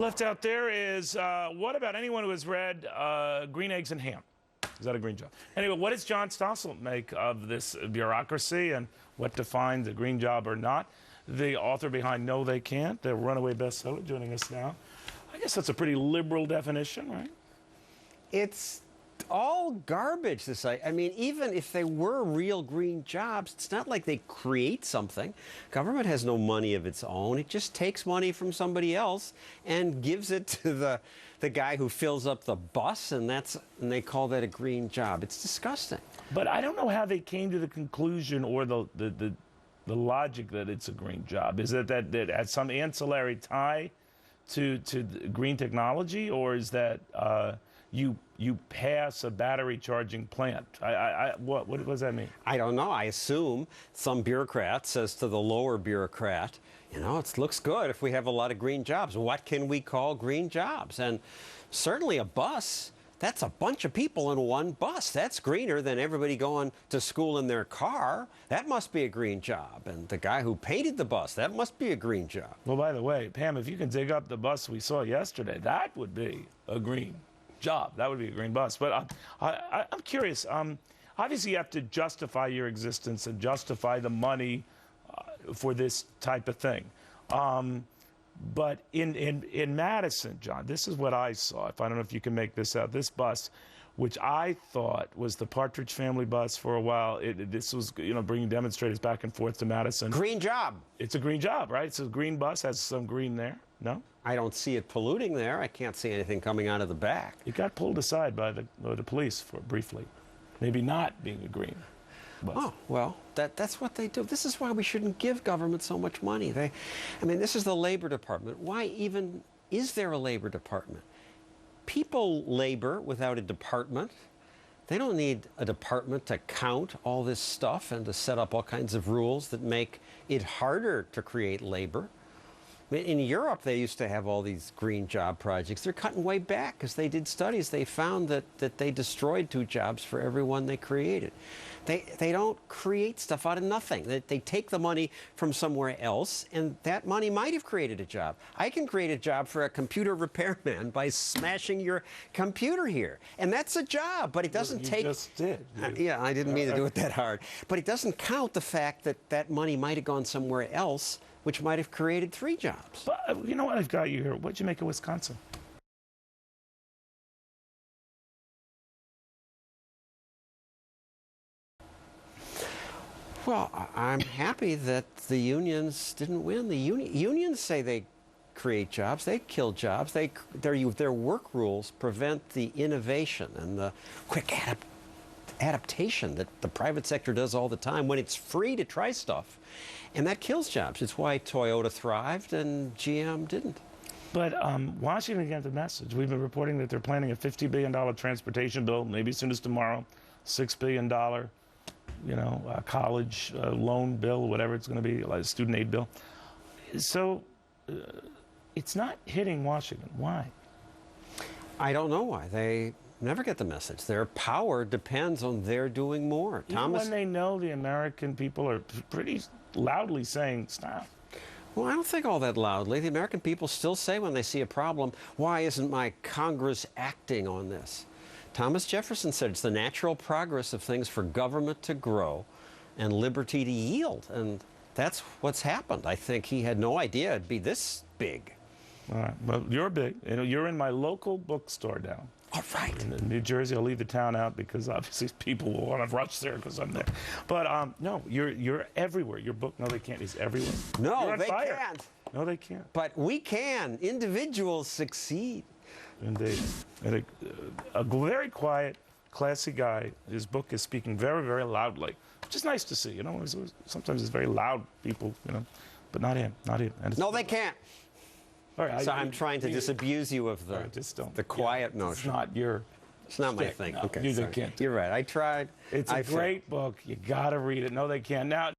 Left out there is, what about anyone who has read Green Eggs and Ham? Is that a green job? Anyway, what does John Stossel make of this bureaucracy and what defines a green job or not? The author behind No They Can't, the runaway bestseller, joining us now. I guess that's a pretty liberal definition, right? It's all garbage. I mean, even if they were real green jobs, it's not like they create something. Government has no money of its own. It just takes money from somebody else and gives it to the guy who fills up the bus, and they call that a green job. It's disgusting. But I don't know how they came to the conclusion or the logic that it's a green job. Is it that it has some ancillary tie to green technology, or is that you pass a battery charging plant? What does that mean? I don't know. I assume some bureaucrat says to the lower bureaucrat, you know, it looks good if we have a lot of green jobs. What can we call green jobs? And certainly a bus, that's a bunch of people in one bus. That's greener than everybody going to school in their car. That must be a green job. And the guy who painted the bus, that must be a green job. Well, by the way, Pam, if you can dig up the bus we saw yesterday, that would be a green job. That would be a green bus. But I'm curious. Obviously, you have to justify your existence and justify the money for this type of thing. But in Madison, John, this is what I saw. If I don't know if you can make this out. This bus, which I thought was the Partridge Family bus for a while, this was, you know, bringing demonstrators back and forth to Madison. Green job. It's a green job, right? It's a green bus, has some green there. No? I don't see it polluting there. I can't see anything coming out of the back. It got pulled aside by the police for briefly, maybe not being a green bus. Oh, well, that's what they do. This is why we shouldn't give government so much money. I mean, this is the Labor Department. Why even is there a Labor Department? People labor without a department. They don't need a department to count all this stuff and to set up all kinds of rules that make it harder to create labor. In Europe, they used to have all these green job projects. They're cutting way back because they did studies. They found that they destroyed 2 jobs for every one they created. They don't create stuff out of nothing. They take the money from somewhere else, and that money might have created a job. I can create a job for a computer repairman by smashing your computer here. And that's a job, but it doesn't take... You just did. Yeah, I didn't mean to do it that hard. But it doesn't count the fact that that money might have gone somewhere else, which might have created 3 jobs. But you know what? I've got you here. What'd you make of Wisconsin? Well, I'm happy that the unions didn't win. The unions say they create jobs. They kill jobs. Their work rules prevent the innovation and the quick adaptation that the private sector does all the time when it's free to try stuff. And that kills jobs. It's why Toyota thrived and GM didn't. But Washington got the message. We've been reporting that they're planning a $50 billion transportation bill, maybe as soon as tomorrow, $6 billion, you know, college loan bill, whatever it's going to be, like a student aid bill. So it's not hitting Washington. Why? I don't know why. They never get the message. Their power depends on their doing more. Even when they know the American people are pretty loudly saying, stop. Well, I don't think all that loudly. The American people still say when they see a problem, why isn't my Congress acting on this? Thomas Jefferson said it's the natural progress of things for government to grow and liberty to yield. And that's what's happened. I think he had no idea it'd be this big. All right. Well, you're big. You know, you're in my local bookstore now. All right. In New Jersey, I'll leave the town out because obviously people will want to rush there because I'm there. But no, you're everywhere. Your book, No They Can't, is everywhere. No, they can't. No, they can't. But we can. Individuals succeed. Indeed. And a very quiet, classy guy. His book is speaking very, very loudly, which is nice to see. You know, sometimes it's very loud people, you know, but not him, not him. And no, they can't. All right, so I'm trying to disabuse you of the quiet notion. It's not my thing. No, okay, they can't. You're right. I tried. It's a great book. You got to read it. No, they can't. Now.